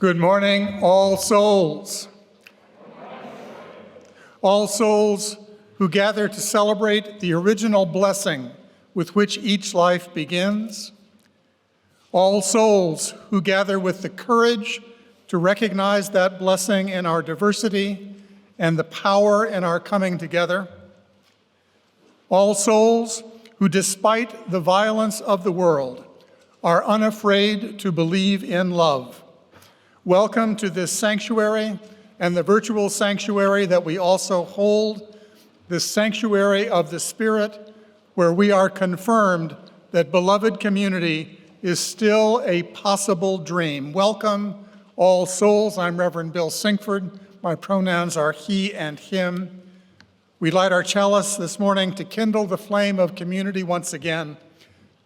Good morning, all souls. All souls who gather to celebrate the original blessing with which each life begins. All souls who gather with the courage to recognize that blessing in our diversity and the power in our coming together. All souls who, despite the violence of the world, are unafraid to believe in love. Welcome to this sanctuary and the virtual sanctuary that we also hold, this sanctuary of the Spirit, where we are confirmed that beloved community is still a possible dream. Welcome, all souls. I'm Reverend Bill Sinkford. My pronouns are he and him. We light our chalice this morning to kindle the flame of community once again.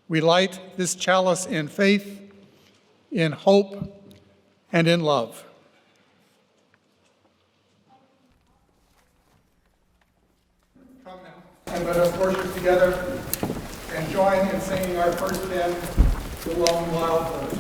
We light this chalice in faith, in hope, and in love. Come now, and let us worship together and join in singing our first hymn, The Lone Wild Bird.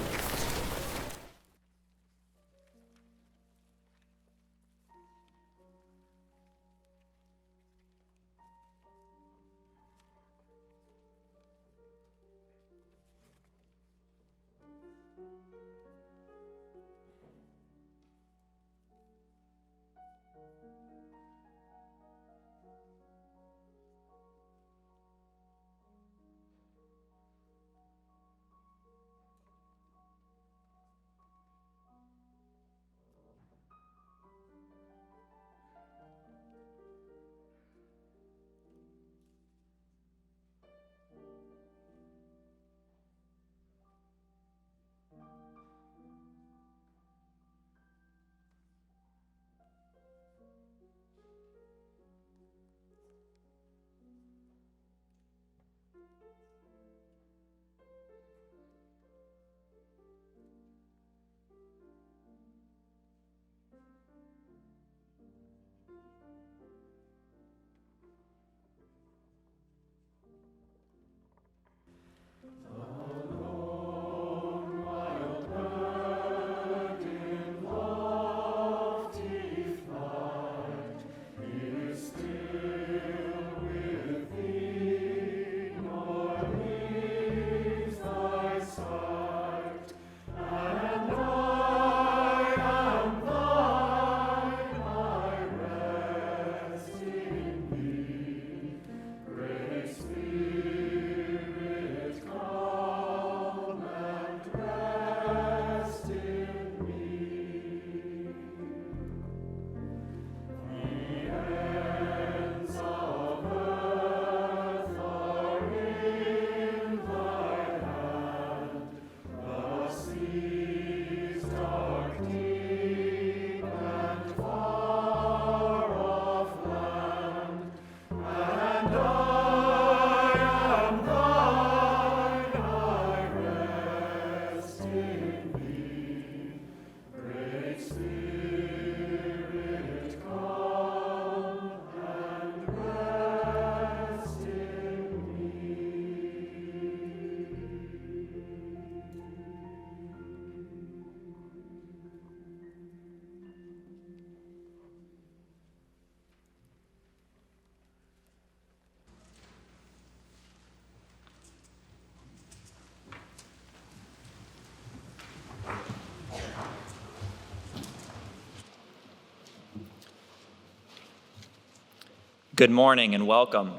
Good morning and welcome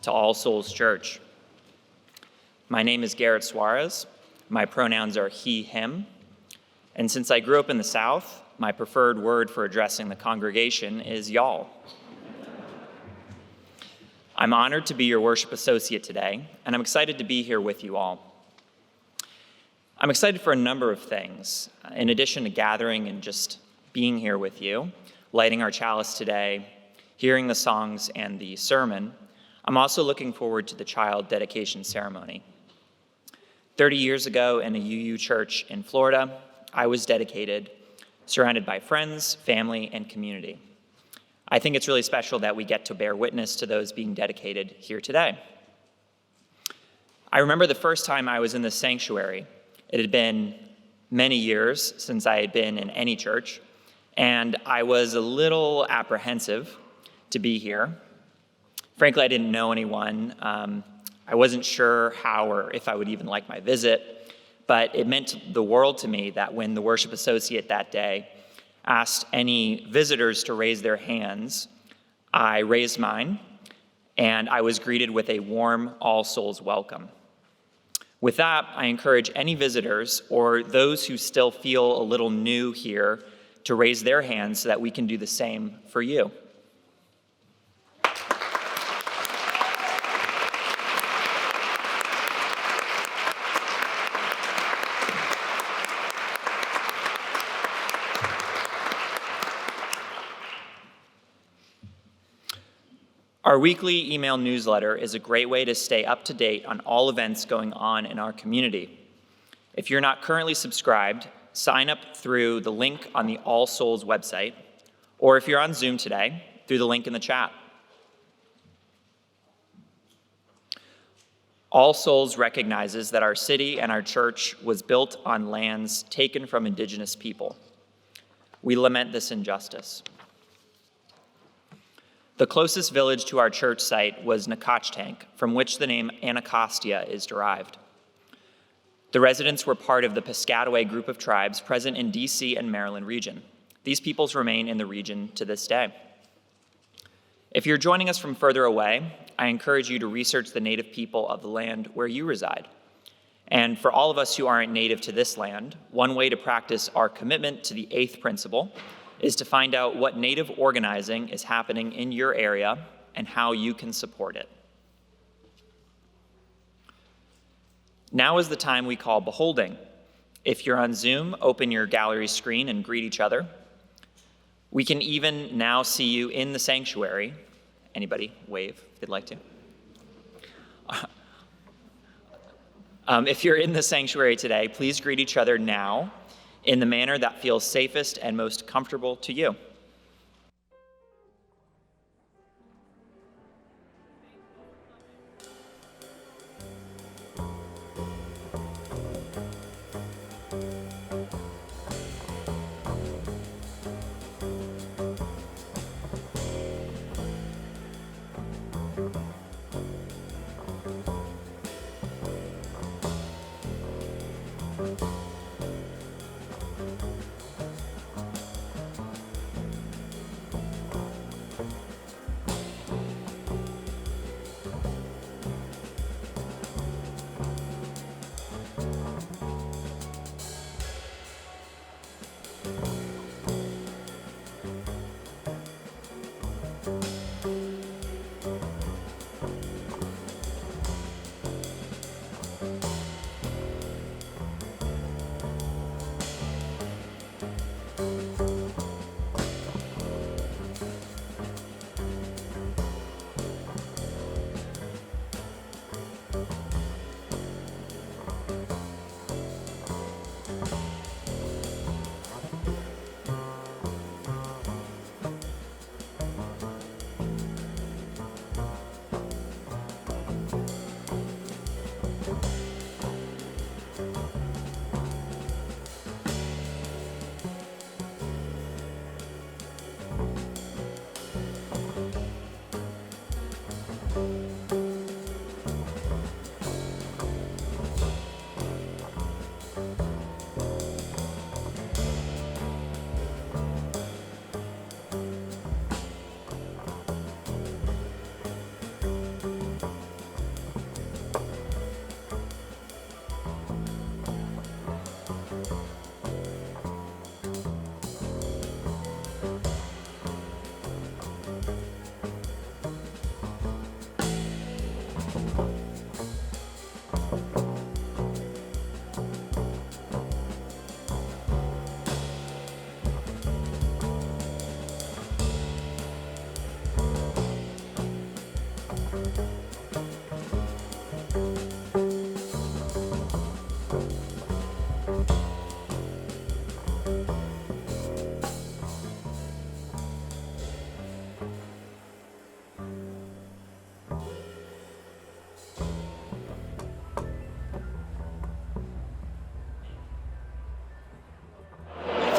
to All Souls Church. My name is Garrett Suarez. My pronouns are he, him. And since I grew up in the South, my preferred word for addressing the congregation is y'all. I'm honored to be your worship associate today, and I'm excited to be here with you all. I'm excited for a number of things. In addition to gathering and just being here with you, lighting our chalice today, hearing the songs and the sermon, I'm also looking forward to the child dedication ceremony. 30 years ago in a UU church in Florida, I was dedicated, surrounded by friends, family, and community. I think it's really special that we get to bear witness to those being dedicated here today. I remember the first time I was in the sanctuary. It had been many years since I had been in any church, and I was a little apprehensive to be here. Frankly, I didn't know anyone. I wasn't sure how or if I would even like my visit, but it meant the world to me that when the worship associate that day asked any visitors to raise their hands, I raised mine, and I was greeted with a warm All Souls welcome. With that, I encourage any visitors or those who still feel a little new here to raise their hands so that we can do the same for you. Our weekly email newsletter is a great way to stay up to date on all events going on in our community. If you're not currently subscribed, sign up through the link on the All Souls website, or if you're on Zoom today, through the link in the chat. All Souls recognizes that our city and our church was built on lands taken from indigenous people. We lament this injustice. The closest village to our church site was Nacotchtank, from which the name Anacostia is derived. The residents were part of the Piscataway group of tribes present in DC and Maryland region. These peoples remain in the region to this day. If you're joining us from further away, I encourage you to research the native people of the land where you reside. And for all of us who aren't native to this land, one way to practice our commitment to the eighth principle is to find out what native organizing is happening in your area and how you can support it. Now is the time we call beholding. If you're on Zoom, open your gallery screen and greet each other. We can even now see you in the sanctuary. Anybody wave if they'd like to. If you're in the sanctuary today, please greet each other now in the manner that feels safest and most comfortable to you.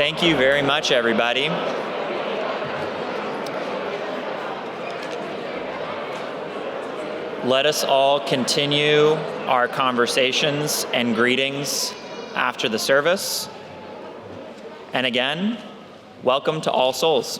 Thank you very much, everybody. Let us all continue our conversations and greetings after the service. And again, welcome to All Souls.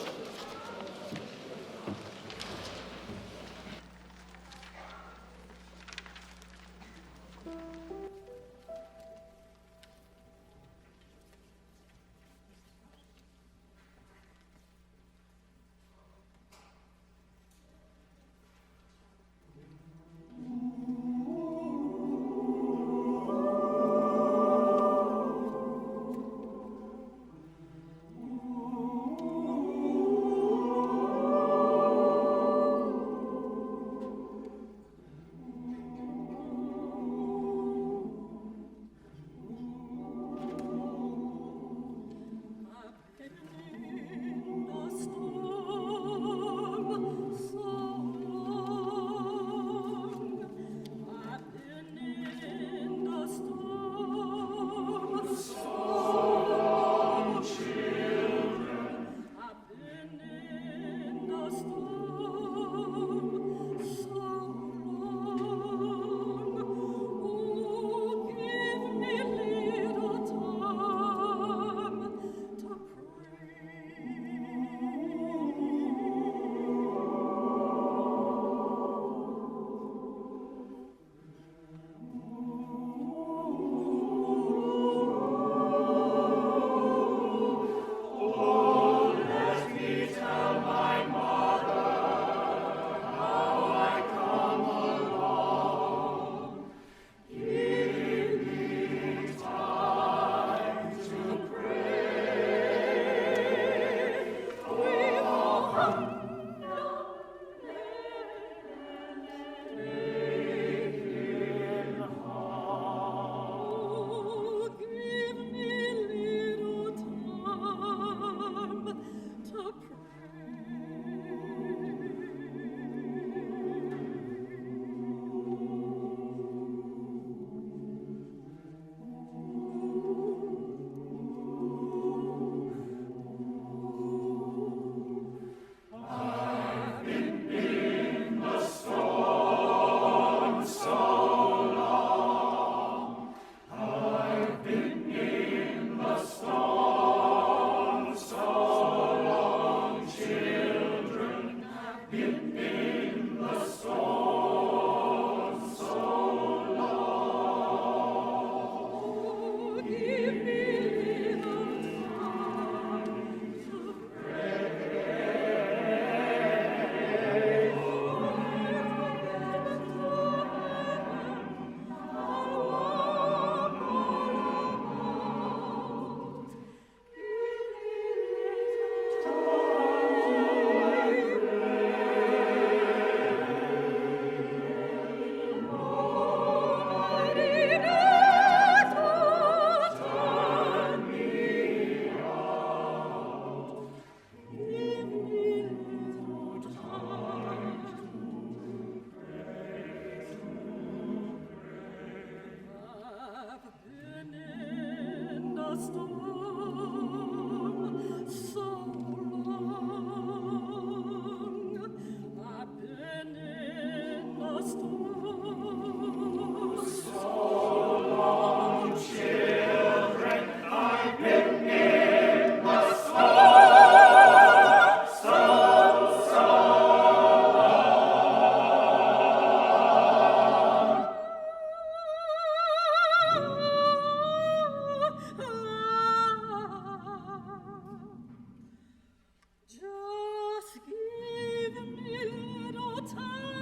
Just give me little time.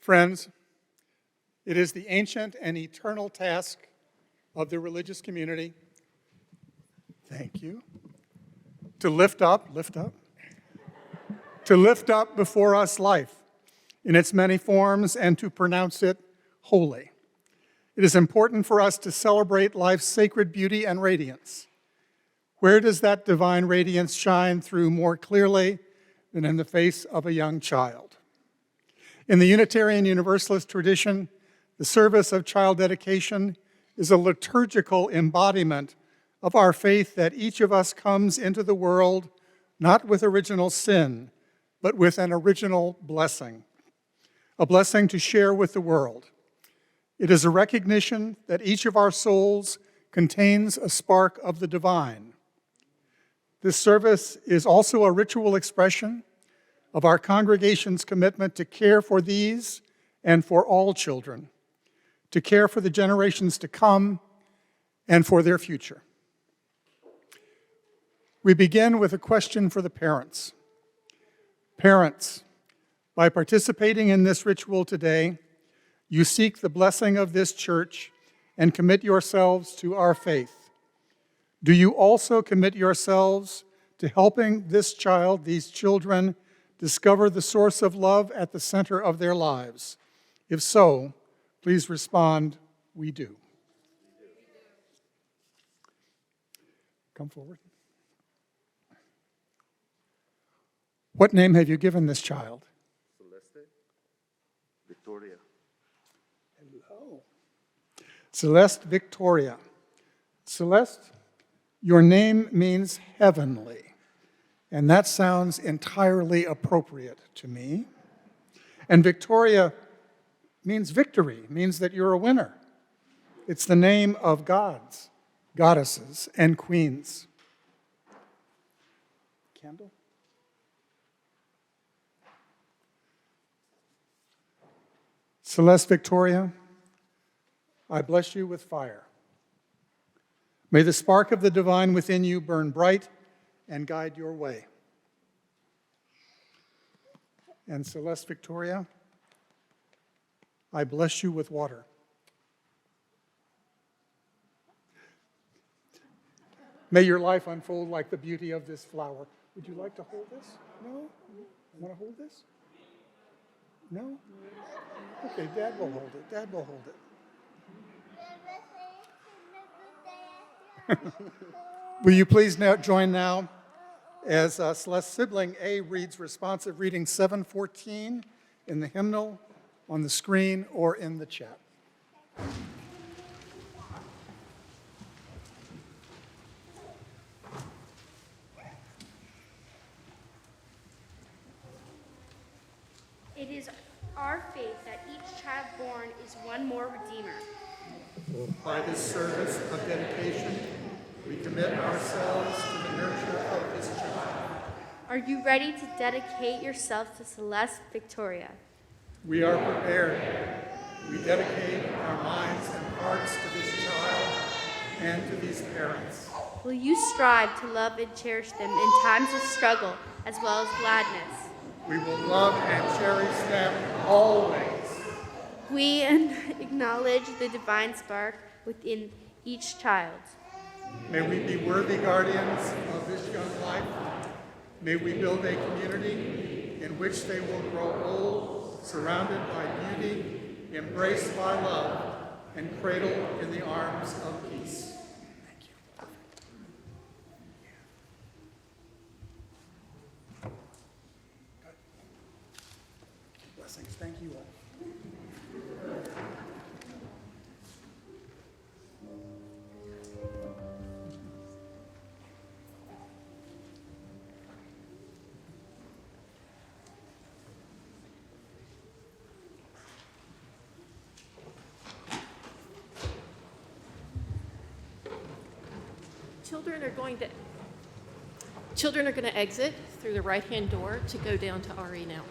Friends, it is the ancient and eternal task of the religious community, thank you, to lift up before us life in its many forms and to pronounce it holy. It is important for us to celebrate life's sacred beauty and radiance. Where does that divine radiance shine through more clearly than in the face of a young child? In the Unitarian Universalist tradition, the service of child dedication is a liturgical embodiment of our faith that each of us comes into the world not with original sin, but with an original blessing, a blessing to share with the world. It is a recognition that each of our souls contains a spark of the divine. This service is also a ritual expression of our congregation's commitment to care for these and for all children, to care for the generations to come and for their future. We begin with a question for the parents. Parents, by participating in this ritual today, you seek the blessing of this church and commit yourselves to our faith. Do you also commit yourselves to helping this child, these children, discover the source of love at the center of their lives? If so, please respond, we do. Come forward. What name have you given this child? Celeste Victoria. Hello. Celeste Victoria. Celeste, your name means heavenly, and that sounds entirely appropriate to me. And Victoria means victory, means that you're a winner. It's the name of gods, goddesses, and queens. Candle? Celeste Victoria, I bless you with fire. May the spark of the divine within you burn bright and guide your way. And Celeste Victoria, I bless you with water. May your life unfold like the beauty of this flower. Would you like to hold this? No? Want to hold this? No? Okay, Dad will hold it. Dad will hold it. Will you please now join now as Celeste's sibling A reads responsive reading 714 in the hymnal, on the screen, or in the chat. It is our faith that each child born is one more Redeemer. By this service of dedication, we commit ourselves to the nurture of this child. Are you ready to dedicate yourself to Celeste Victoria? We are prepared. We dedicate our minds and hearts to this child and to these parents. Will you strive to love and cherish them in times of struggle as well as gladness? We will love and cherish them always. We acknowledge the divine spark within each child. May we be worthy guardians of this young life. May we build a community in which they will grow old, surrounded by beauty, embraced by love, and cradled in the arms of peace. Thank you. Blessings. Thank you all. Children are going to exit through the right-hand door to go down to RE now.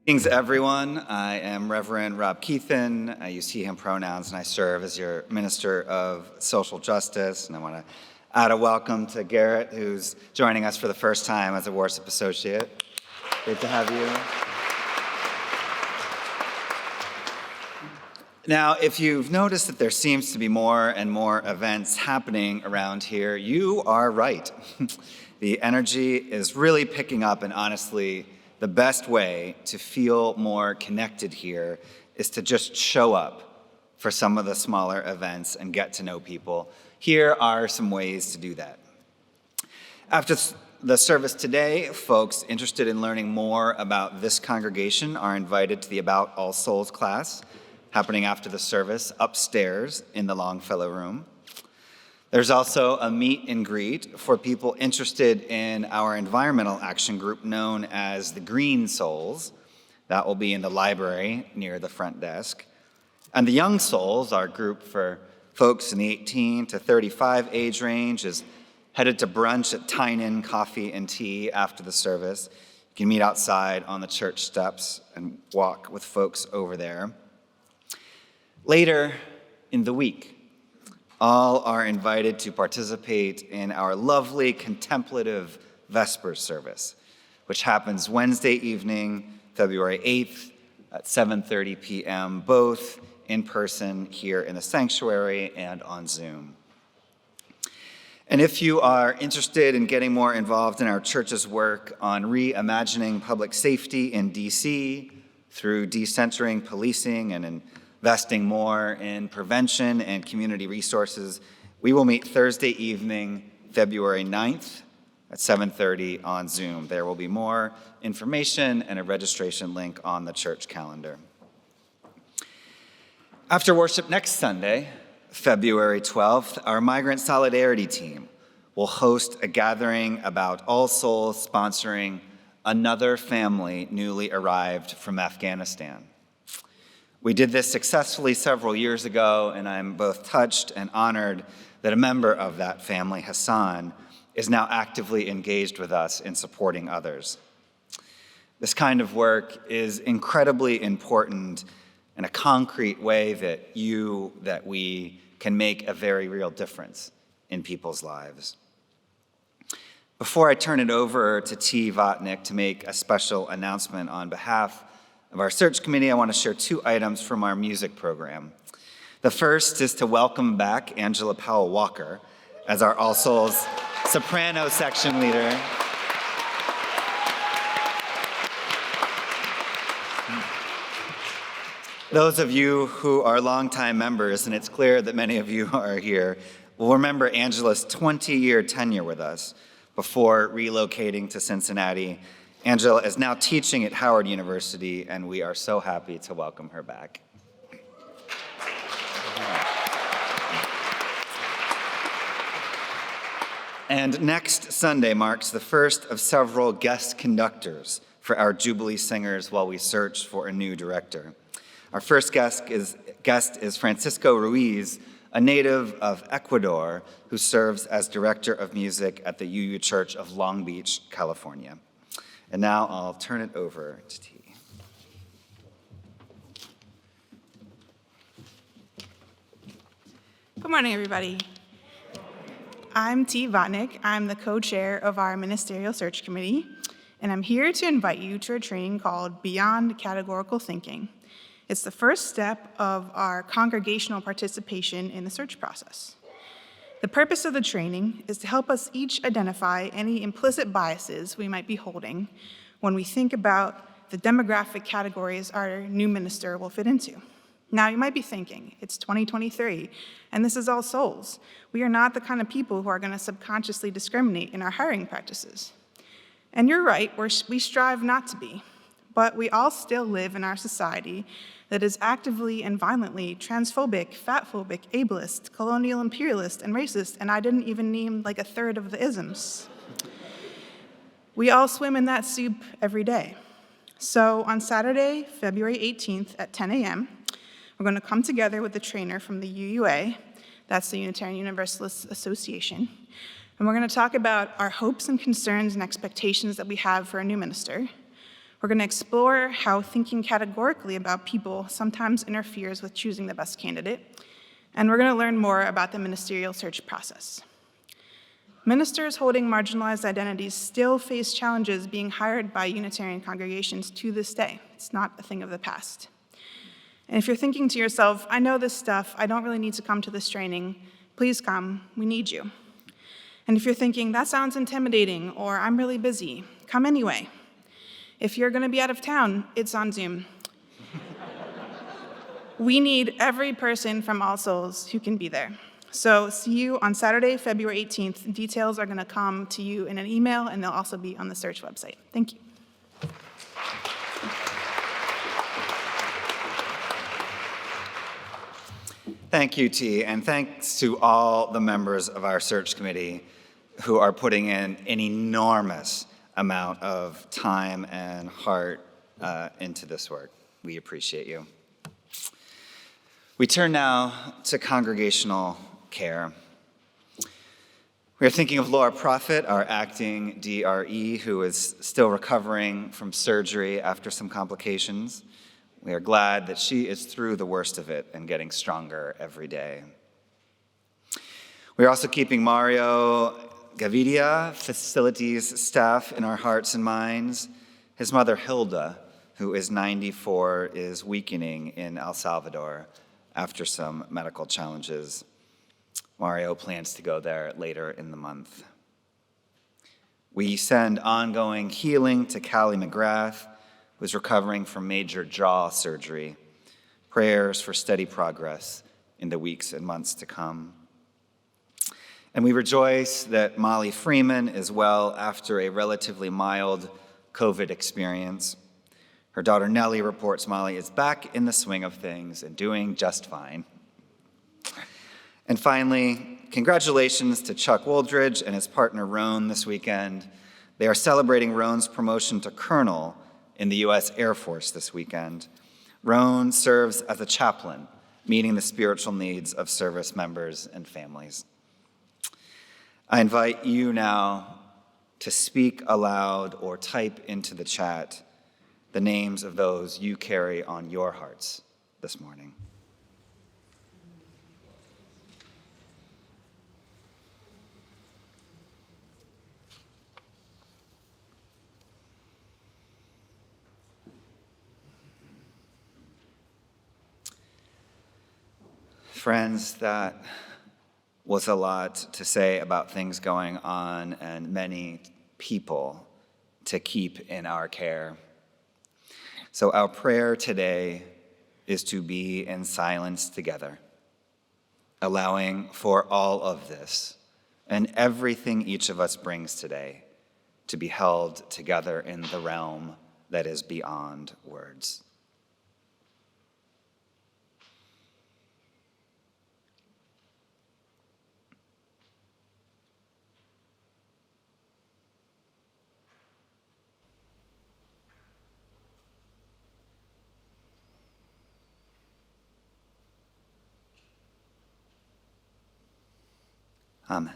Greetings, everyone. I am Reverend Rob Keithan. I use he, him pronouns, and I serve as your Minister of Social Justice. And I want to add a welcome to Garrett, who's joining us for the first time as a worship associate. Great to have you. Now, if you've noticed that there seems to be more and more events happening around here, you are right. The energy is really picking up, and honestly, the best way to feel more connected here is to just show up for some of the smaller events and get to know people. Here are some ways to do that. After the service today, folks interested in learning more about this congregation are invited to the About All Souls class, happening after the service upstairs in the Longfellow Room. There's also a meet and greet for people interested in our environmental action group known as the Green Souls. That will be in the library near the front desk. And the Young Souls, our group for folks in the 18 to 35 age range, is headed to brunch at Tynan Coffee and Tea after the service. You can meet outside on the church steps and walk with folks over there. Later in the week, all are invited to participate in our lovely contemplative Vespers service, which happens Wednesday evening, February 8th at 7:30 p.m., both in person here in the sanctuary and on Zoom. And if you are interested in getting more involved in our church's work on reimagining public safety in DC through decentering policing and investing more in prevention and community resources, we will meet Thursday evening, February 9th at 7:30 on Zoom. There will be more information and a registration link on the church calendar. After worship next Sunday, February 12th, our Migrant Solidarity team will host a gathering about All Souls sponsoring another family newly arrived from Afghanistan. We did this successfully several years ago, and I'm both touched and honored that a member of that family, Hassan, is now actively engaged with us in supporting others. This kind of work is incredibly important in a concrete way that we can make a very real difference in people's lives. Before I turn it over to T. Votnick to make a special announcement on behalf of our search committee, I want to share two items from our music program. The first is to welcome back Angela Powell-Walker as our All Souls soprano section leader. Those of you who are longtime members, and it's clear that many of you are here, will remember Angela's 20-year tenure with us before relocating to Cincinnati. Angela is now teaching at Howard University, and we are so happy to welcome her back. And next Sunday marks the first of several guest conductors for our Jubilee Singers while we search for a new director. Our first guest is Francisco Ruiz, a native of Ecuador who serves as director of music at the UU Church of Long Beach, California. And now I'll turn it over to T. Good morning, everybody. I'm T. Votnick. I'm the co-chair of our Ministerial Search Committee, and I'm here to invite you to a training called Beyond Categorical Thinking. It's the first step of our congregational participation in the search process. The purpose of the training is to help us each identify any implicit biases we might be holding when we think about the demographic categories our new minister will fit into. Now, you might be thinking, it's 2023, and this is All Souls. We are not the kind of people who are going to subconsciously discriminate in our hiring practices. And you're right, we strive not to be, but we all still live in our society that is actively and violently transphobic, fatphobic, ableist, colonial imperialist, and racist, and I didn't even name like a third of the isms. We all swim in that soup every day. So on Saturday, February 18th at 10 a.m., we're going to come together with the trainer from the UUA, that's the Unitarian Universalist Association, and we're going to talk about our hopes and concerns and expectations that we have for a new minister. We're going to explore how thinking categorically about people sometimes interferes with choosing the best candidate, and we're going to learn more about the ministerial search process. Ministers holding marginalized identities still face challenges being hired by Unitarian congregations to this day. It's not a thing of the past. And if you're thinking to yourself, I know this stuff, I don't really need to come to this training, please come, we need you. And if you're thinking, that sounds intimidating, or I'm really busy, come anyway. If you're gonna be out of town, it's on Zoom. We need every person from All Souls who can be there. So see you on Saturday, February 18th. Details are gonna come to you in an email, and they'll also be on the search website. Thank you. Thank you, T, and thanks to all the members of our search committee who are putting in an enormous amount of time and heart into this work. We appreciate you. We turn now to congregational care. We are thinking of Laura Prophet, our acting DRE, who is still recovering from surgery after some complications. We are glad that she is through the worst of it and getting stronger every day. We are also keeping Mario Gavidia, facilities staff, in our hearts and minds. His mother, Hilda, who is 94, is weakening in El Salvador after some medical challenges. Mario plans to go there later in the month. We send ongoing healing to Callie McGrath, who is recovering from major jaw surgery. Prayers for steady progress in the weeks and months to come. And we rejoice that Molly Freeman is well after a relatively mild COVID experience. Her daughter Nellie reports Molly is back in the swing of things and doing just fine. And finally, congratulations to Chuck Woldridge and his partner Roan this weekend. They are celebrating Roan's promotion to colonel in the U.S. Air Force this weekend. Roan serves as a chaplain, meeting the spiritual needs of service members and families. I invite you now to speak aloud or type into the chat the names of those you carry on your hearts this morning. Friends, that was a lot to say about things going on and many people to keep in our care. So our prayer today is to be in silence together, allowing for all of this and everything each of us brings today to be held together in the realm that is beyond words. Amen.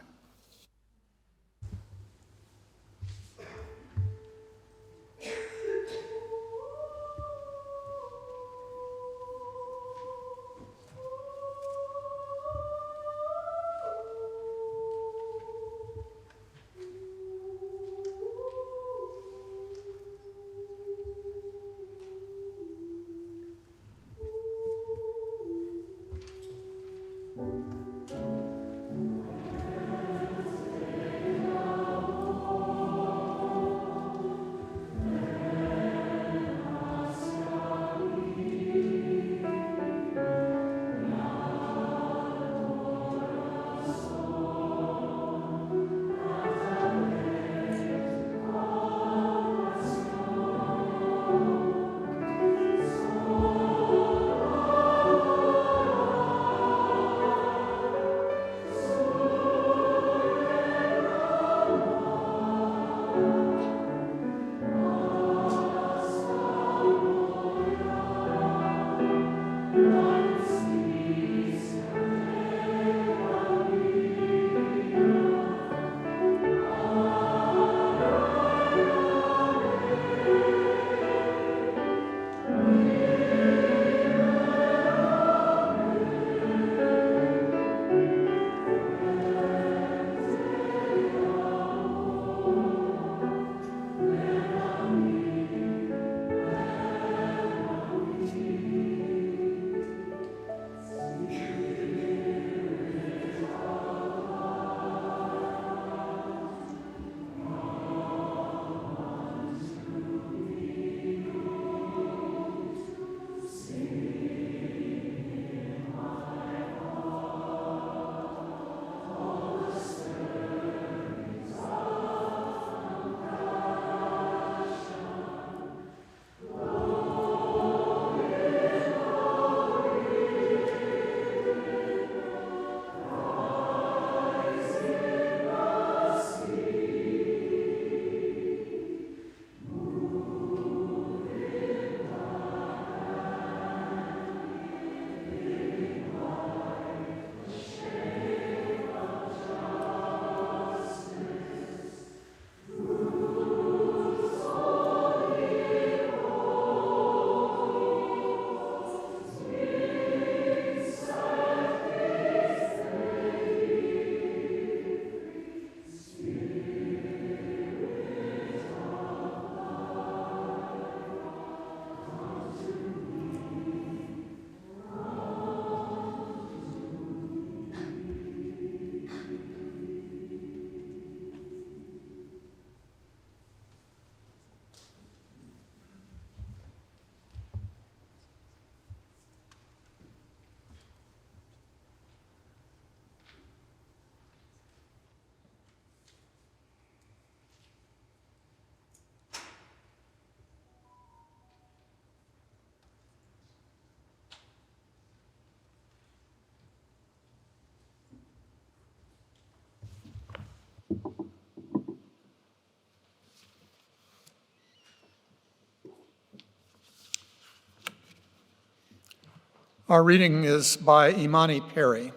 Our reading is by Imani Perry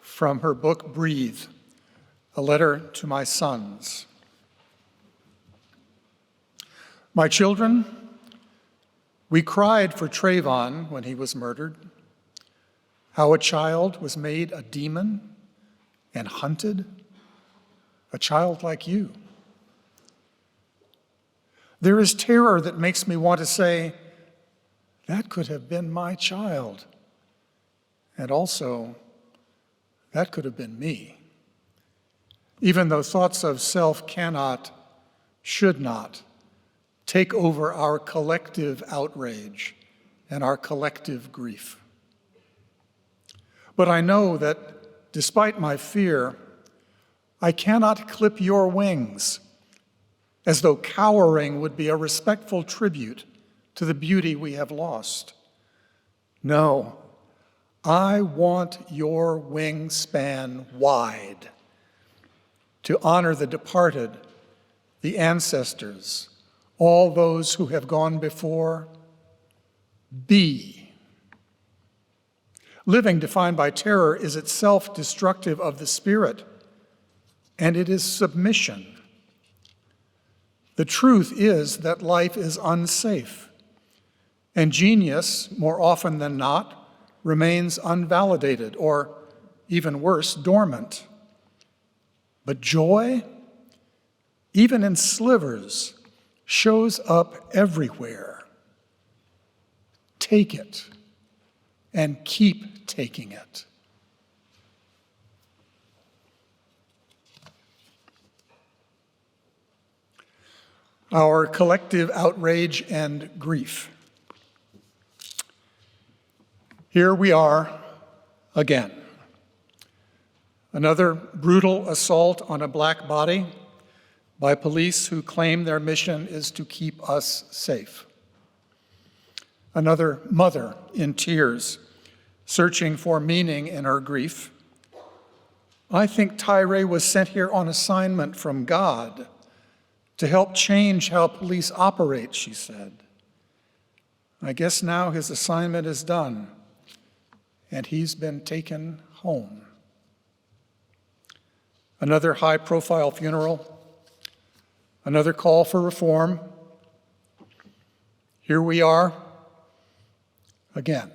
from her book, Breathe, a letter to my sons. My children, we cried for Trayvon when he was murdered, how a child was made a demon and hunted, a child like you. There is terror that makes me want to say, that could have been my child. And also, that could have been me. Even though thoughts of self cannot, should not, take over our collective outrage and our collective grief. But I know that despite my fear, I cannot clip your wings, as though cowering would be a respectful tribute to the beauty we have lost. No, I want your wingspan wide to honor the departed, the ancestors, all those who have gone before. Be. Living defined by terror is itself destructive of the spirit, and it is submission. The truth is that life is unsafe, and genius, more often than not, remains unvalidated or, even worse, dormant. But joy, even in slivers, shows up everywhere. Take it and keep taking it. Our collective outrage and grief. Here we are again. Another brutal assault on a Black body by police who claim their mission is to keep us safe. Another mother in tears, searching for meaning in her grief. I think Tyre was sent here on assignment from God to help change how police operate, she said. I guess now his assignment is done, and he's been taken home. Another high-profile funeral, another call for reform. Here we are again.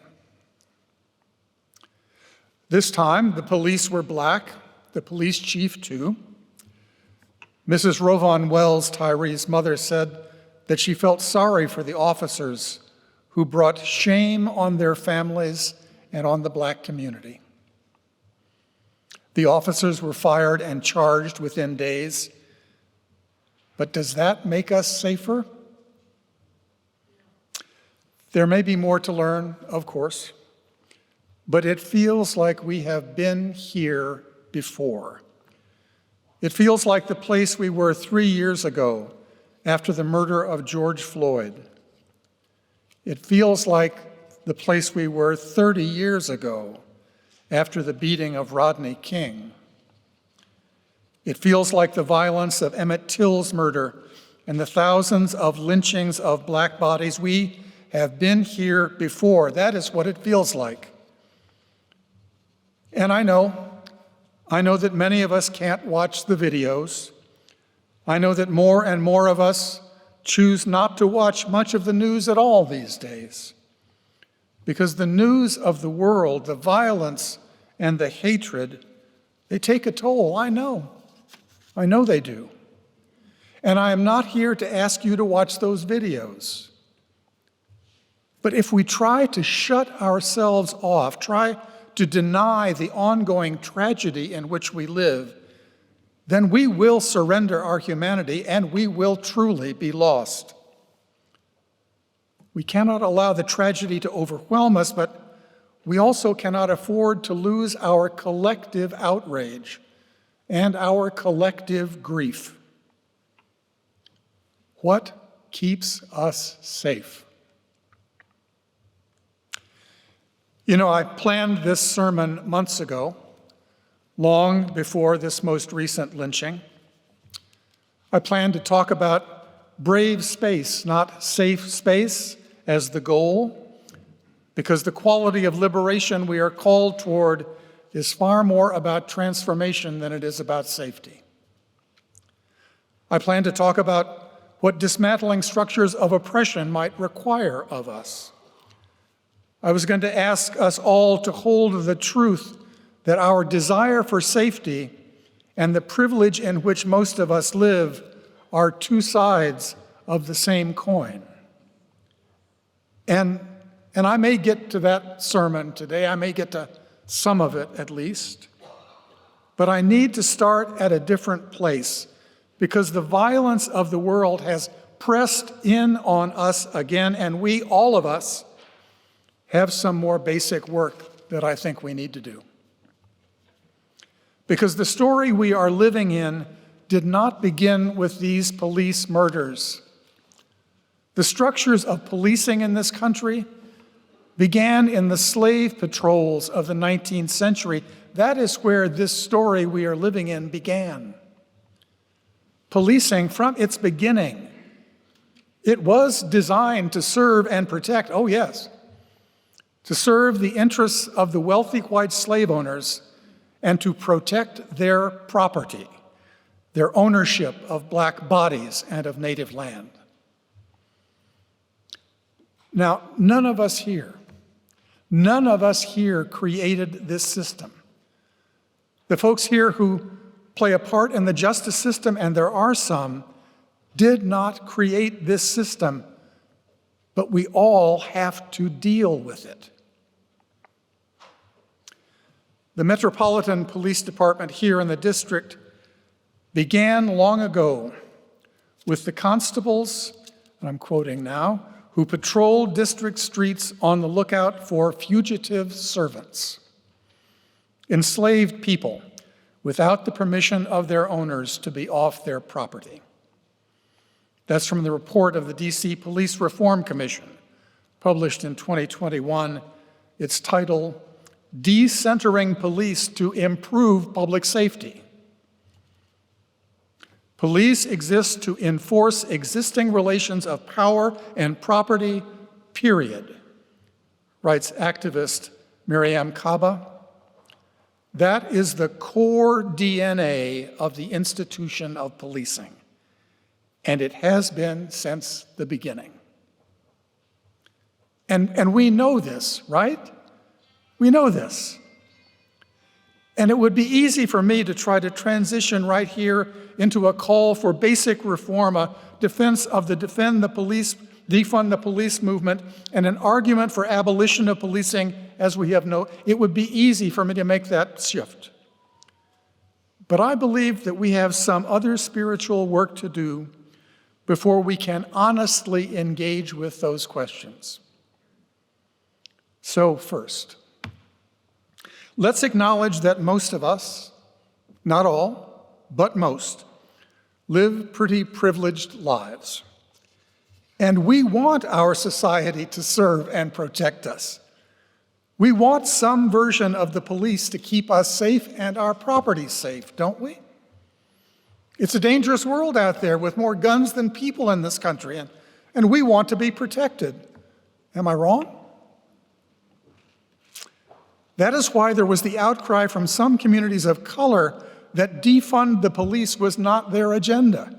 This time, the police were Black, the police chief too. Mrs. Rovon Wells, Tyree's mother, said that she felt sorry for the officers who brought shame on their families and on the Black community. The officers were fired and charged within days. But does that make us safer? There may be more to learn, of course, but it feels like we have been here before. It feels like the place we were 3 years ago after the murder of George Floyd. It feels like the place we were 30 years ago after the beating of Rodney King. It feels like the violence of Emmett Till's murder and the thousands of lynchings of Black bodies. We have been here before. That is what it feels like. And I know that many of us can't watch the videos. I know that more and more of us choose not to watch much of the news at all these days. Because the news of the world, the violence and the hatred, they take a toll. I know they do. And I am not here to ask you to watch those videos. But if we try to shut ourselves off, try to deny the ongoing tragedy in which we live, then we will surrender our humanity and we will truly be lost. We cannot allow the tragedy to overwhelm us, but we also cannot afford to lose our collective outrage and our collective grief. What keeps us safe? You know, I planned this sermon months ago, long before this most recent lynching. I planned to talk about brave space, not safe space, as the goal, because the quality of liberation we are called toward is far more about transformation than it is about safety. I plan to talk about what dismantling structures of oppression might require of us. I was going to ask us all to hold the truth that our desire for safety and the privilege in which most of us live are two sides of the same coin. And I may get to that sermon today. I may get to some of it at least. But I need to start at a different place because the violence of the world has pressed in on us again, and we, all of us, have some more basic work that I think we need to do. Because the story we are living in did not begin with these police murders. The structures of policing in this country began in the slave patrols of the 19th century. That is where this story we are living in began. Policing, from its beginning, it was designed to serve and protect, oh yes, to serve the interests of the wealthy white slave owners and to protect their property, their ownership of black bodies and of native land. Now, none of us here created this system. The folks here who play a part in the justice system, and there are some, did not create this system, but we all have to deal with it. The Metropolitan Police Department here in the district began long ago with the constables, and I'm quoting now, who patrolled district streets on the lookout for fugitive servants, enslaved people without the permission of their owners to be off their property. That's from the report of the DC Police Reform Commission, published in 2021. It's titled, Decentering Police to Improve Public Safety. Police exist to enforce existing relations of power and property, period, writes activist Miriam Kaba. That is the core DNA of the institution of policing, and it has been since the beginning. And we know this, right? We know this. And it would be easy for me to try to transition right here into a call for basic reform, a defense of the defund the police movement, and an argument for abolition of policing as we have no. It would be easy for me to make that shift. But I believe that we have some other spiritual work to do before we can honestly engage with those questions. So first, let's acknowledge that most of us, not all, but most, live pretty privileged lives. And we want our society to serve and protect us. We want some version of the police to keep us safe and our property safe, don't we? It's a dangerous world out there with more guns than people in this country, and we want to be protected. Am I wrong? That is why there was the outcry from some communities of color that defund the police was not their agenda.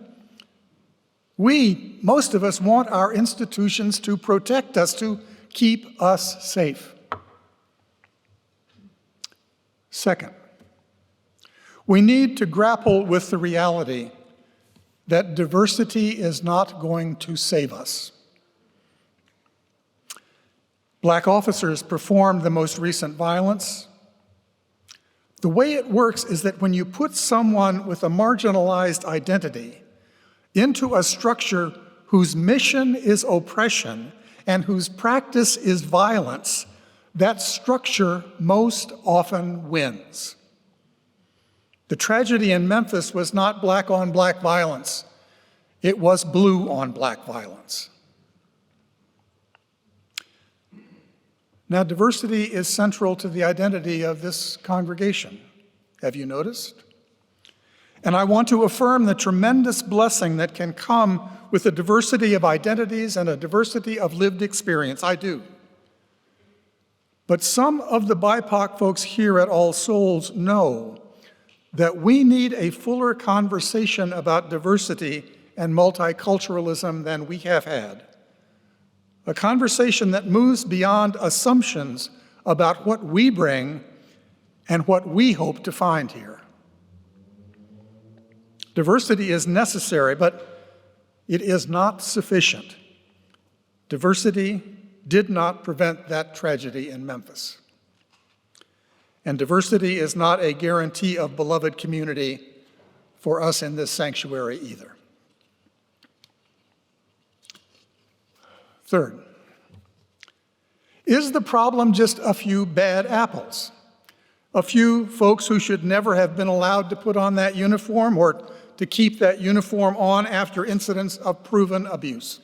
We, most of us, want our institutions to protect us, to keep us safe. Second, we need to grapple with the reality that diversity is not going to save us. Black officers performed the most recent violence. The way it works is that when you put someone with a marginalized identity into a structure whose mission is oppression and whose practice is violence, that structure most often wins. The tragedy in Memphis was not black on black violence. It was blue on black violence. Now, diversity is central to the identity of this congregation. Have you noticed? And I want to affirm the tremendous blessing that can come with a diversity of identities and a diversity of lived experience. I do. But some of the BIPOC folks here at All Souls know that we need a fuller conversation about diversity and multiculturalism than we have had. A conversation that moves beyond assumptions about what we bring and what we hope to find here. Diversity is necessary, but it is not sufficient. Diversity did not prevent that tragedy in Memphis. And diversity is not a guarantee of beloved community for us in this sanctuary either. Third, is the problem just a few bad apples? A few folks who should never have been allowed to put on that uniform or to keep that uniform on after incidents of proven abuse?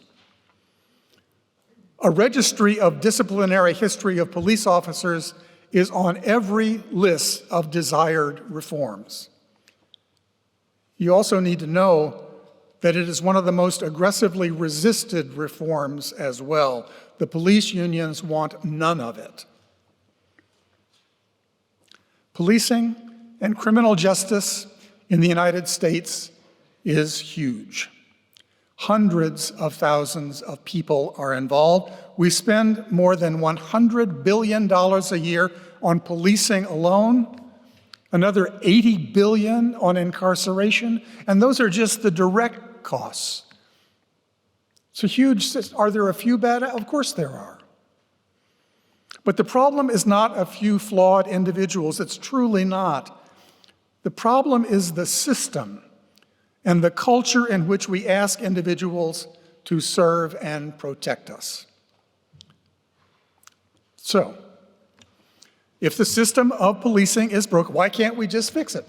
A registry of disciplinary history of police officers is on every list of desired reforms. You also need to know that it is one of the most aggressively resisted reforms as well. The police unions want none of it. Policing and criminal justice in the United States is huge. Hundreds of thousands of people are involved. We spend more than $100 billion a year on policing alone, another $80 billion on incarceration, and those are just the direct costs. It's a huge, are there a few bad? Of course there are. But the problem is not a few flawed individuals. It's truly not. The problem is the system and the culture in which we ask individuals to serve and protect us. So, if the system of policing is broken, why can't we just fix it?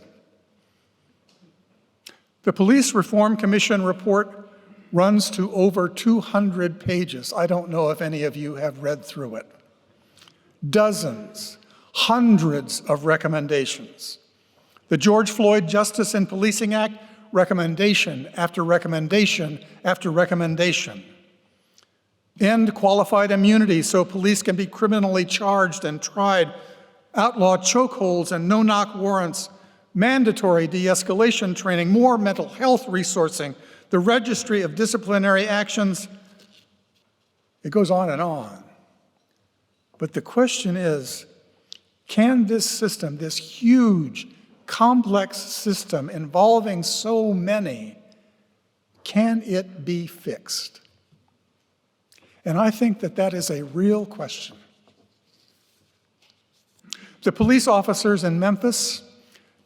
The Police Reform Commission report runs to over 200 pages. I don't know if any of you have read through it. Dozens, hundreds of recommendations. The George Floyd Justice and Policing Act, recommendation after recommendation after recommendation. End qualified immunity so police can be criminally charged and tried. Outlaw chokeholds and no-knock warrants. Mandatory de-escalation training. More mental health resourcing. The registry of disciplinary actions. It goes on and on. But the question is, can this system, this huge, complex system involving so many, can it be fixed? And I think that that is a real question. The police officers in Memphis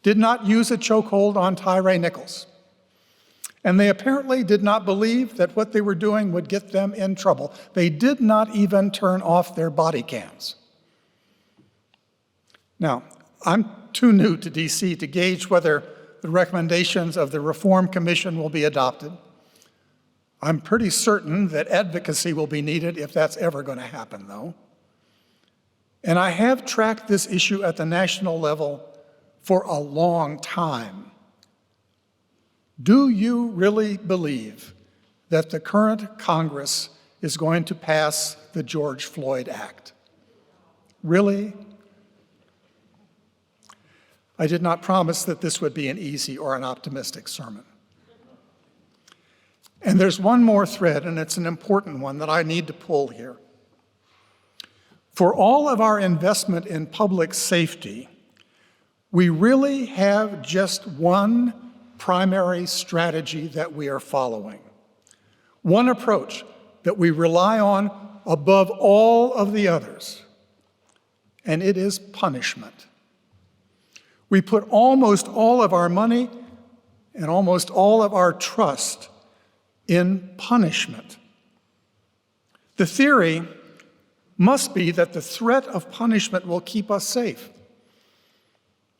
did not use a chokehold on Tyree Nichols. And they apparently did not believe that what they were doing would get them in trouble. They did not even turn off their body cams. Now, I'm too new to DC to gauge whether the recommendations of the Reform Commission will be adopted. I'm pretty certain that advocacy will be needed if that's ever going to happen, though. And I have tracked this issue at the national level for a long time. Do you really believe that the current Congress is going to pass the George Floyd Act? Really? I did not promise that this would be an easy or an optimistic sermon. And there's one more thread, and it's an important one that I need to pull here. For all of our investment in public safety, we really have just one primary strategy that we are following. One approach that we rely on above all of the others, and it is punishment. We put almost all of our money and almost all of our trust in punishment. The theory must be that the threat of punishment will keep us safe.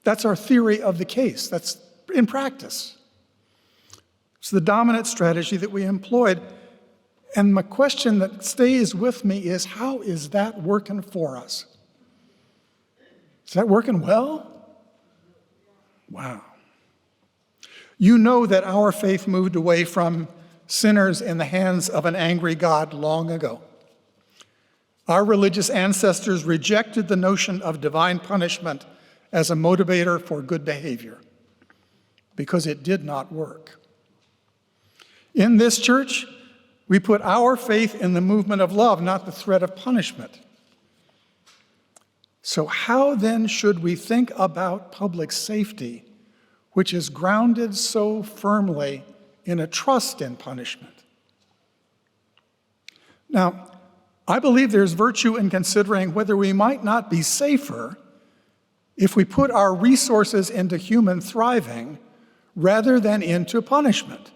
That's our theory of the case. That's in practice. It's the dominant strategy that we employed. And my question that stays with me is, how is that working for us? Is that working well? Wow. You know that our faith moved away from sinners in the hands of an angry God long ago. Our religious ancestors rejected the notion of divine punishment as a motivator for good behavior because it did not work. In this church, we put our faith in the movement of love, not the threat of punishment. So how then should we think about public safety, which is grounded so firmly in a trust in punishment? Now, I believe there's virtue in considering whether we might not be safer if we put our resources into human thriving rather than into punishment.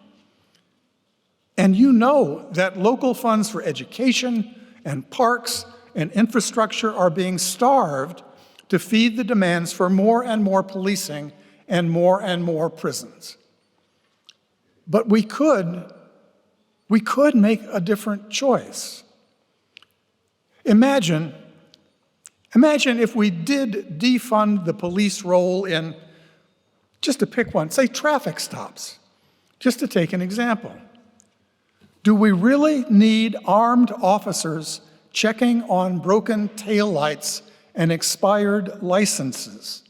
And you know that local funds for education and parks and infrastructure are being starved to feed the demands for more and more policing and more prisons. But we could make a different choice. Imagine if we did defund the police role in, just to pick one, say traffic stops, just to take an example. Do we really need armed officers checking on broken taillights and expired licenses?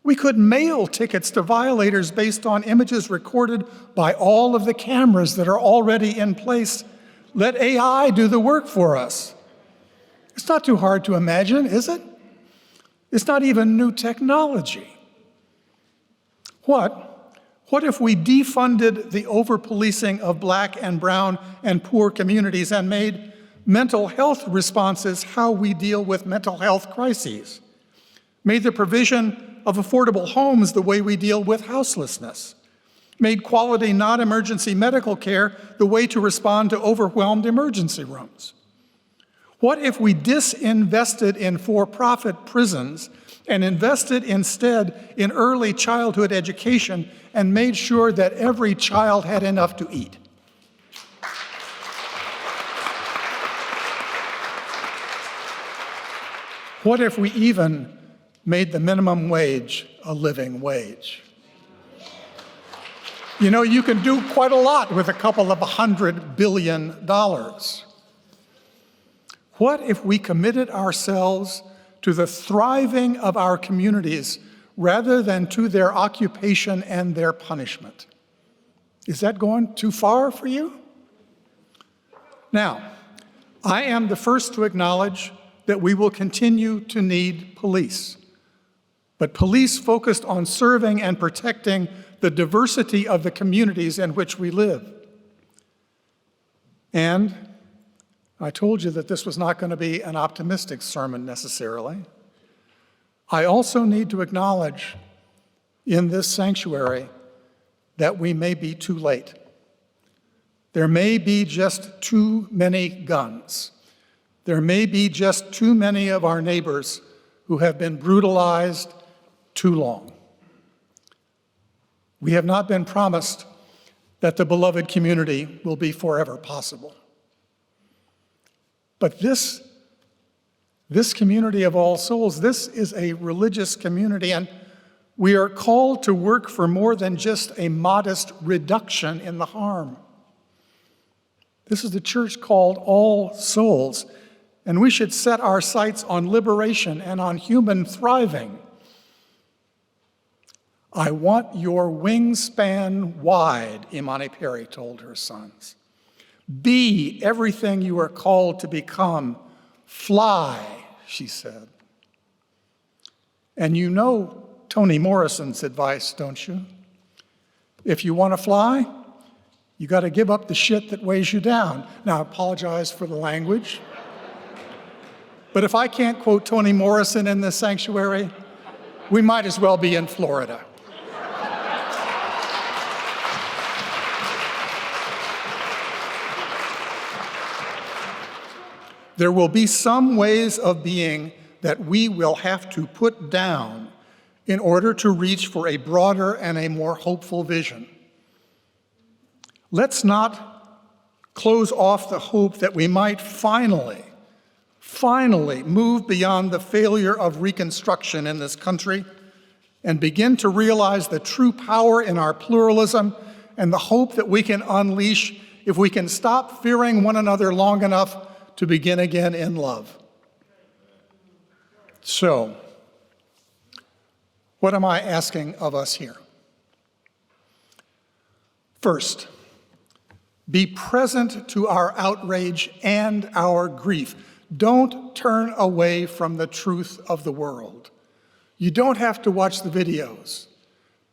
We could mail tickets to violators based on images recorded by all of the cameras that are already in place. Let AI do the work for us. It's not too hard to imagine, is it? It's not even new technology. What if we defunded the over-policing of Black and brown and poor communities and made mental health responses how we deal with mental health crises? Made the provision of affordable homes the way we deal with houselessness? Made quality non-emergency medical care the way to respond to overwhelmed emergency rooms? What if we disinvested in for-profit prisons and invested instead in early childhood education and made sure that every child had enough to eat? What if we even made the minimum wage a living wage? You know, you can do quite a lot with a couple of $100 billion. What if we committed ourselves to the thriving of our communities rather than to their occupation and their punishment? Is that going too far for you? Now, I am the first to acknowledge that we will continue to need police, but police focused on serving and protecting the diversity of the communities in which we live. And I told you that this was not going to be an optimistic sermon necessarily. I also need to acknowledge in this sanctuary that we may be too late. There may be just too many guns. There may be just too many of our neighbors who have been brutalized too long. We have not been promised that the beloved community will be forever possible. But this community of all souls, this is a religious community, and we are called to work for more than just a modest reduction in the harm. This is the church called All Souls, and we should set our sights on liberation and on human thriving. I want your wingspan wide, Imani Perry told her sons. Be everything you are called to become. Fly, she said. And you know Toni Morrison's advice, don't you? If you want to fly, you got to give up the shit that weighs you down. Now, I apologize for the language. But if I can't quote Toni Morrison in this sanctuary, we might as well be in Florida. There will be some ways of being that we will have to put down in order to reach for a broader and a more hopeful vision. Let's not close off the hope that we might finally move beyond the failure of Reconstruction in this country and begin to realize the true power in our pluralism and the hope that we can unleash if we can stop fearing one another long enough to begin again in love. So, what am I asking of us here? First, be present to our outrage and our grief. Don't turn away from the truth of the world. You don't have to watch the videos,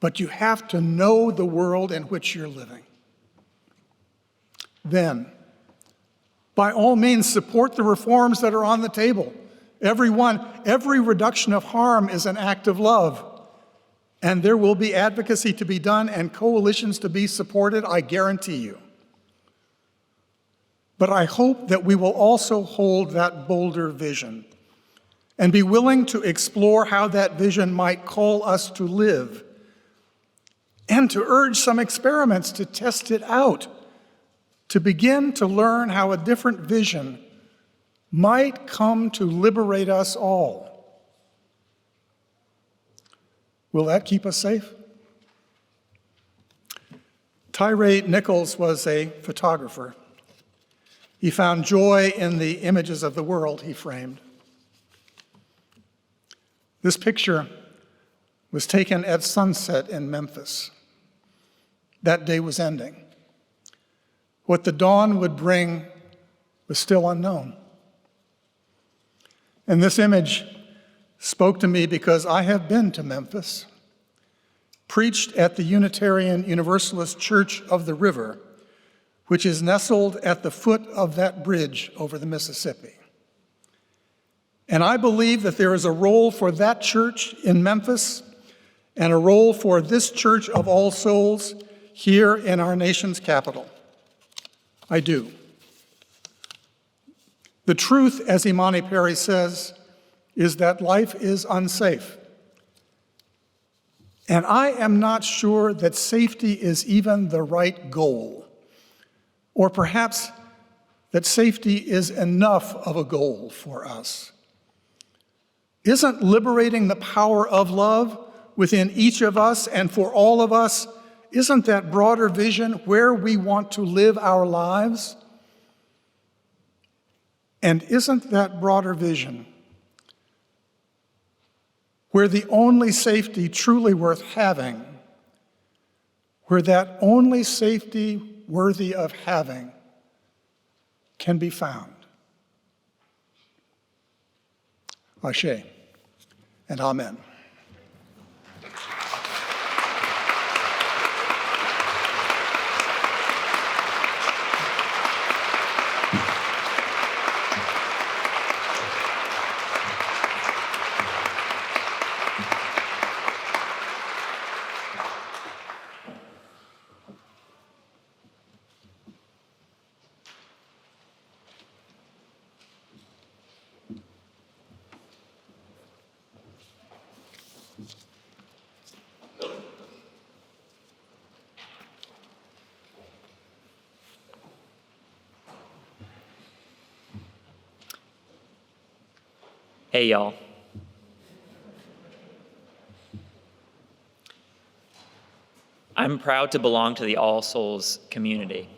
but you have to know the world in which you're living. Then, by all means, support the reforms that are on the table. Every reduction of harm is an act of love. And there will be advocacy to be done and coalitions to be supported, I guarantee you. But I hope that we will also hold that bolder vision and be willing to explore how that vision might call us to live and to urge some experiments to test it out, to begin to learn how a different vision might come to liberate us all. Will that keep us safe? Tyree Nichols was a photographer. He found joy in the images of the world he framed. This picture was taken at sunset in Memphis. That day was ending. What the dawn would bring was still unknown. And this image spoke to me because I have been to Memphis, preached at the Unitarian Universalist Church of the River, which is nestled at the foot of that bridge over the Mississippi. And I believe that there is a role for that church in Memphis and a role for this Church of All Souls here in our nation's capital. I do. The truth, as Imani Perry says, is that life is unsafe. And I am not sure that safety is even the right goal, or perhaps that safety is enough of a goal for us. Isn't liberating the power of love within each of us and for all of us, isn't that broader vision where we want to live our lives? And isn't that broader vision where the only safety truly worth having, where that only safety worthy of having can be found? Ashe and amen. Hey, y'all. I'm proud to belong to the All Souls community.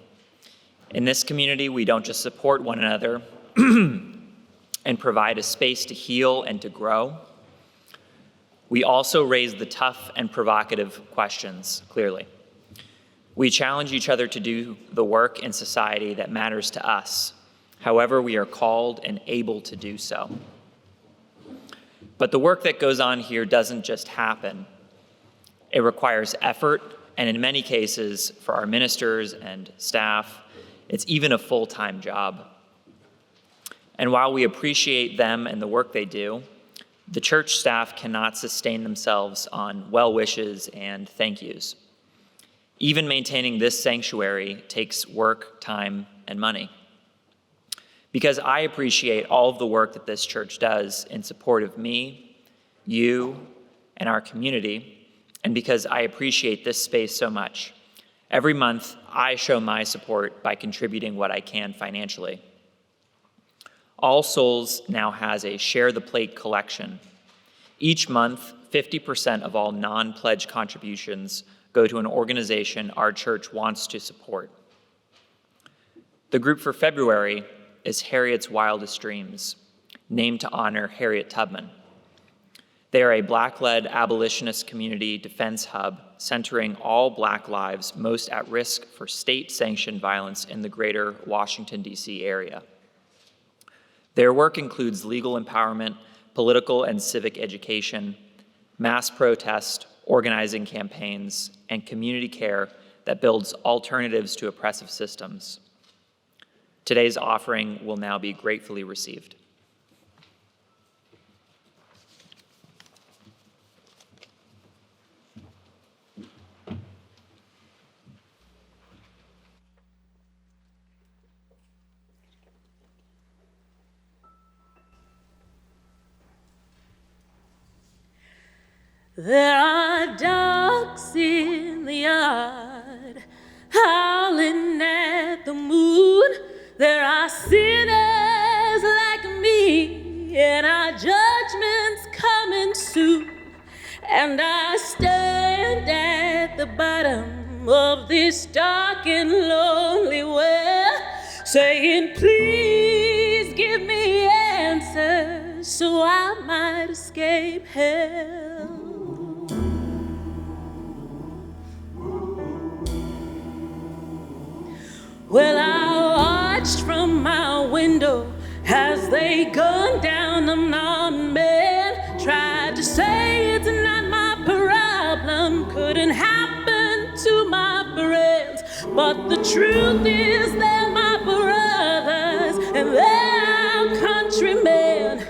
In this community, we don't just support one another and provide a space to heal and to grow. We also raise the tough and provocative questions, clearly. We challenge each other to do the work in society that matters to us, however we are called and able to do so. But the work that goes on here doesn't just happen. It requires effort, and in many cases, for our ministers and staff, it's even a full-time job. And while we appreciate them and the work they do, the church staff cannot sustain themselves on well wishes and thank yous. Even maintaining this sanctuary takes work, time, and money. Because I appreciate all of the work that this church does in support of me, you, and our community, and because I appreciate this space so much, every month I show my support by contributing what I can financially. All Souls now has a Share the Plate collection. Each month, 50% of all non-pledge contributions go to an organization our church wants to support. The group for February is Harriet's Wildest Dreams, named to honor Harriet Tubman. They are a Black-led abolitionist community defense hub centering all Black lives most at risk for state-sanctioned violence in the greater Washington, D.C. area. Their work includes legal empowerment, political and civic education, mass protest, organizing campaigns, and community care that builds alternatives to oppressive systems. Today's offering will now be gratefully received. There are dogs in the yard, howling at the moon. There are sinners like me, and our judgment's coming soon. And I stand at the bottom of this dark and lonely well, saying, please give me answers so I might escape hell. Well, I watched from my window as they gunned down the non man. Tried to say it's not my problem, couldn't happen to my friends. But the truth is they're my brothers and they're our countrymen.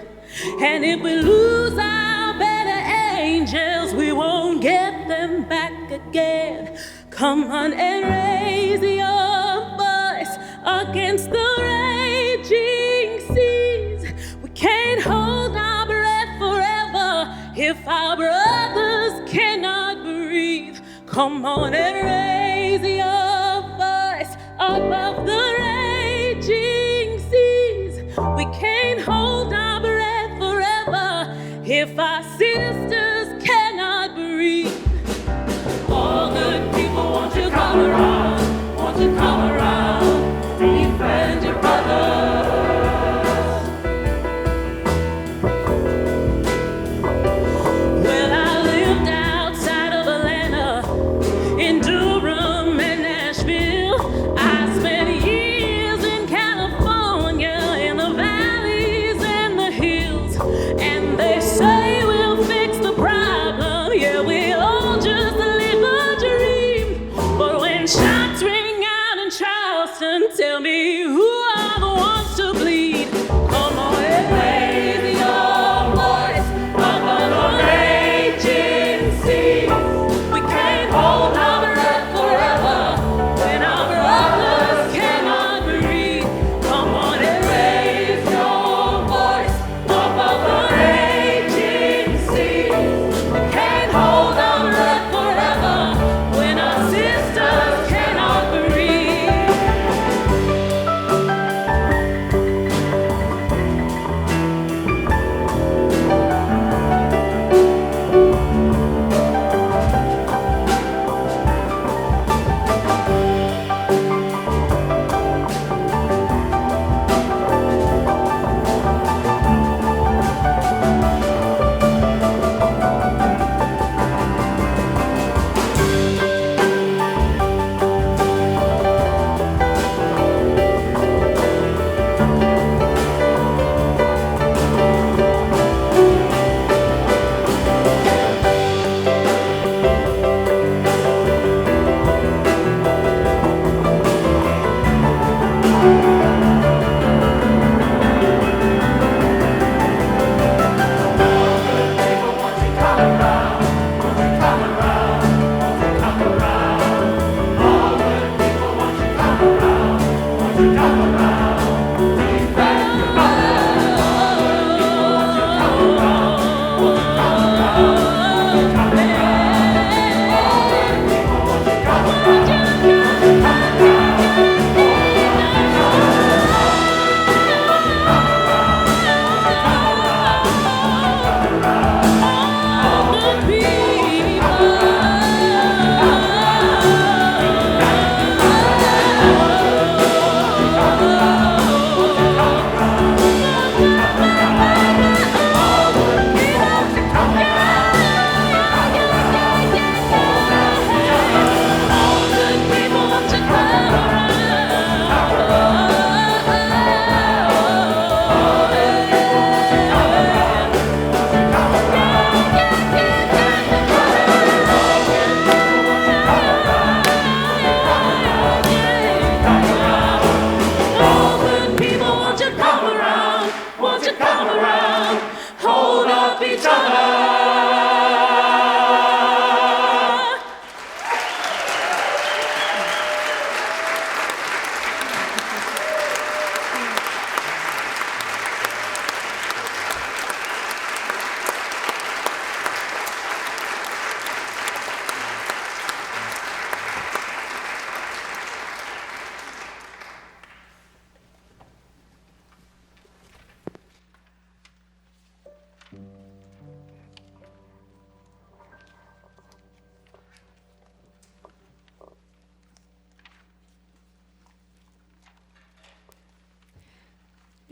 And if we lose our better angels, we won't get them back again. Come on and raise your voice against the raging seas. We can't hold our breath forever if our brothers cannot breathe. Come on and raise your voice above the raging seas. We can't hold our breath forever if our sisters cannot breathe. All good people, won't you come around? Won't you come around? Defend your brothers. Well, I lived outside of Atlanta, in Durham and Nashville. I spent years in California, in the valleys and the hills. And they say we'll fix the problem. Yeah, we'll all just live a dream. But when shots ring out in Charleston, tell me who are the ones to bleed? Come on and raise your voice above the raging sea. We can't hold our breath forever when our brothers cannot breathe. Come on and raise your voice above the raging sea. We can't hold our breath forever when our sisters cannot breathe.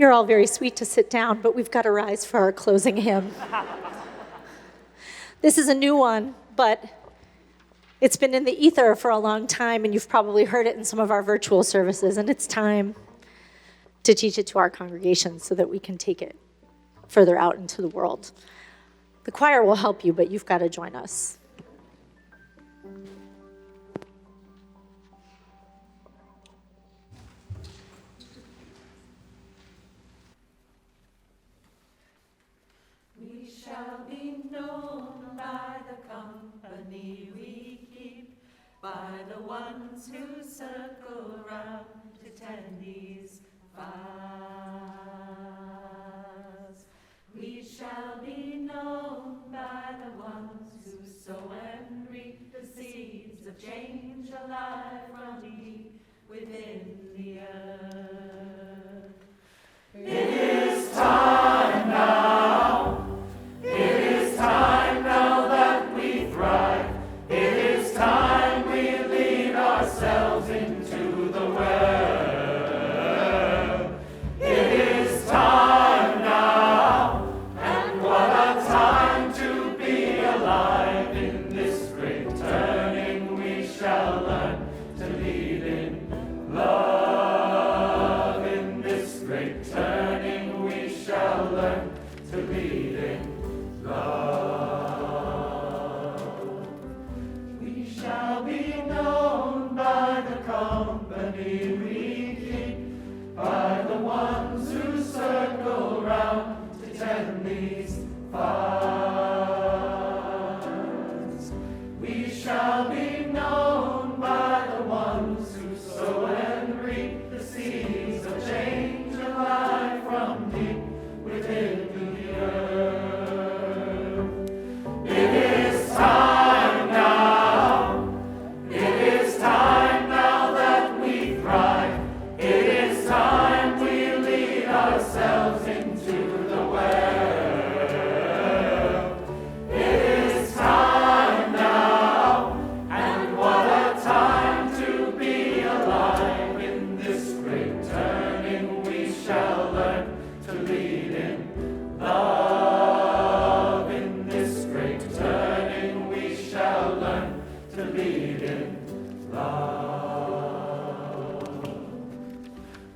You're all very sweet to sit down, but we've got to rise for our closing hymn. This is a new one, but it's been in the ether for a long time, and you've probably heard it in some of our virtual services, and it's time to teach it to our congregation so that we can take it further out into the world. The choir will help you, but you've got to join us. We shall be known by the company we keep, by the ones who circle round to tend these fires. We shall be known by the ones who sow and reap the seeds of change alive from deep within the earth. It is time now. It is time now that we thrive. It is time we lead ourselves into the world. It is time now, and what a time to be alive. In this great turning we shall learn to lead in love. In this great turning we shall learn to lead in love. We shall be known by the company we keep, by the ones who circle round to tend these fires. We shall be known by the ones who sow and reap the seeds of change alive from deep within the earth. It is time now. It is time now that we thrive. It is time we lead ourselves into the world. It is time now, and what a time to be alive. In this great turning we shall learn to lead in love. In this great turning we shall learn to lead in love.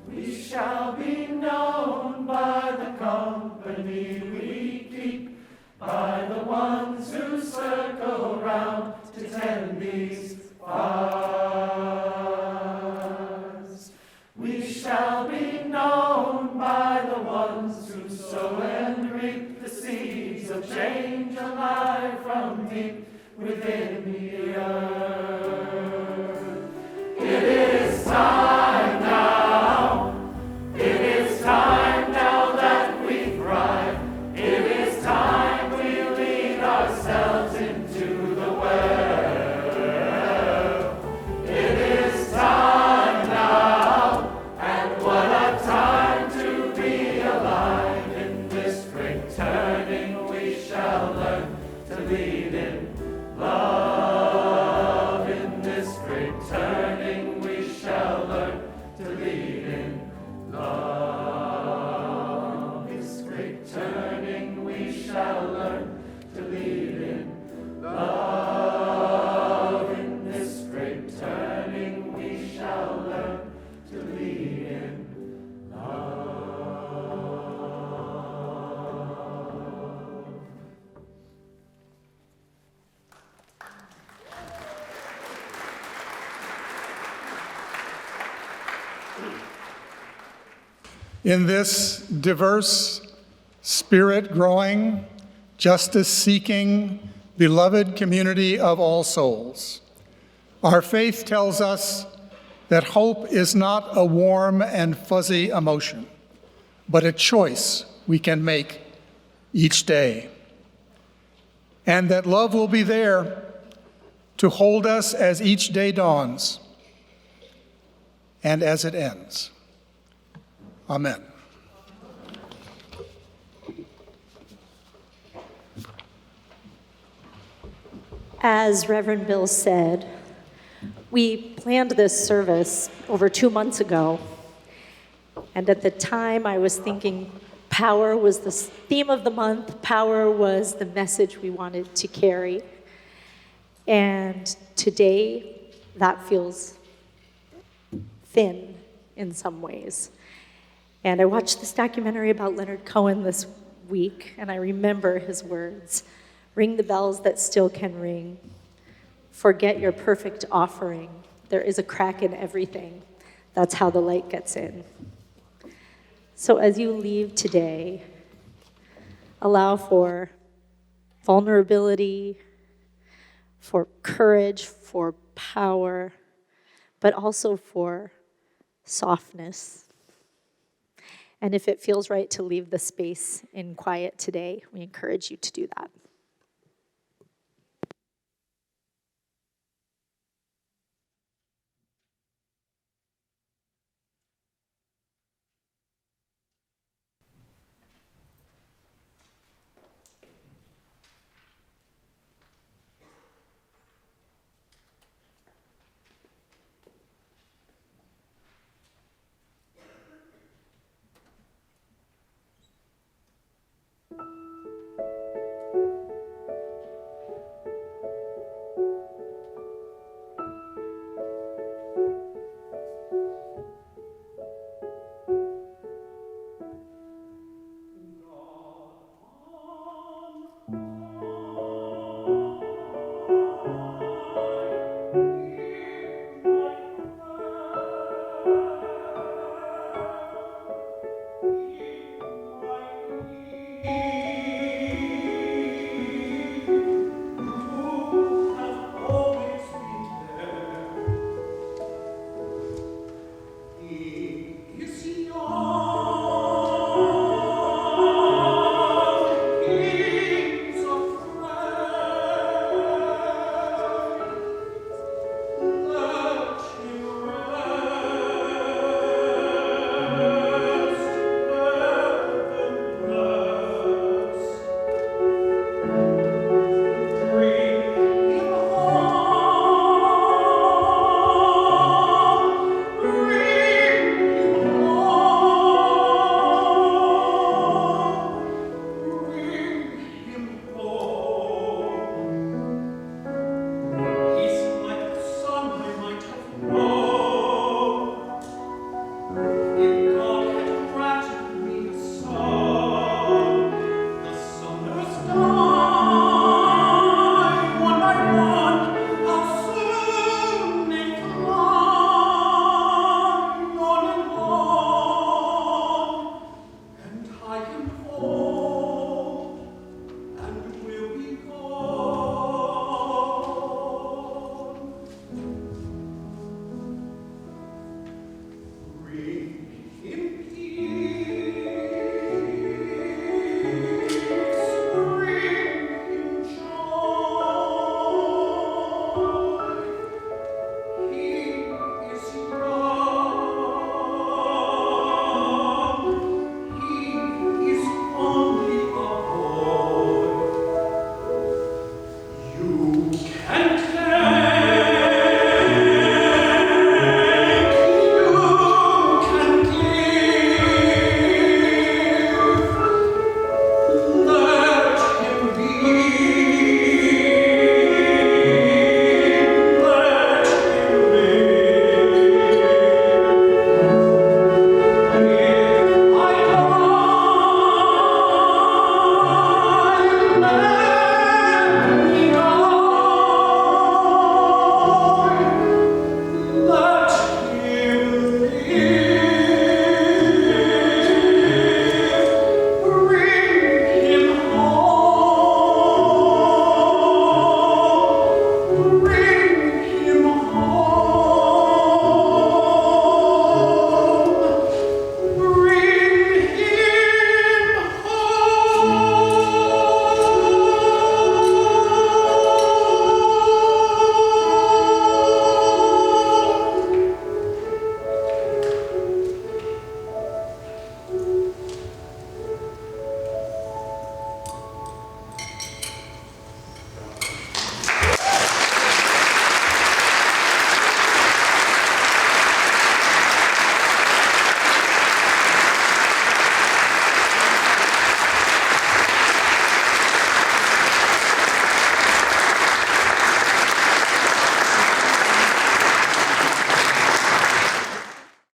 We shall be known by the company we keep, by the ones who circle round to tend these fires. We shall be known by the ones who sow and reap the seeds of change alive from deep within the earth. It is time now. It is time now that we thrive. It is time we lead ourselves into the world. It is time now, and what a time to be alive. In this great turning we shall learn to lead in love. In this great turning we shall learn to lead in love. This great turning we shall learn to lead in love. In this great turning we shall learn to lead in love. In this diverse, spirit-growing, justice-seeking, beloved community of all souls, our faith tells us that hope is not a warm and fuzzy emotion, but a choice we can make each day. And that love will be there to hold us as each day dawns and as it ends. Amen. As Reverend Bill said, we planned this service over 2 months ago, And at the time, I was thinking power was the theme of the month, power was the message we wanted to carry. And today, that feels thin in some ways. And I watched this documentary about Leonard Cohen this week, and I remember his words, "Ring the bells that still can ring. Forget your perfect offering. There is a crack in everything. That's how the light gets in." So as you leave today, allow for vulnerability, for courage, for power, but also for softness. And if it feels right to leave the space in quiet today, we encourage you to do that.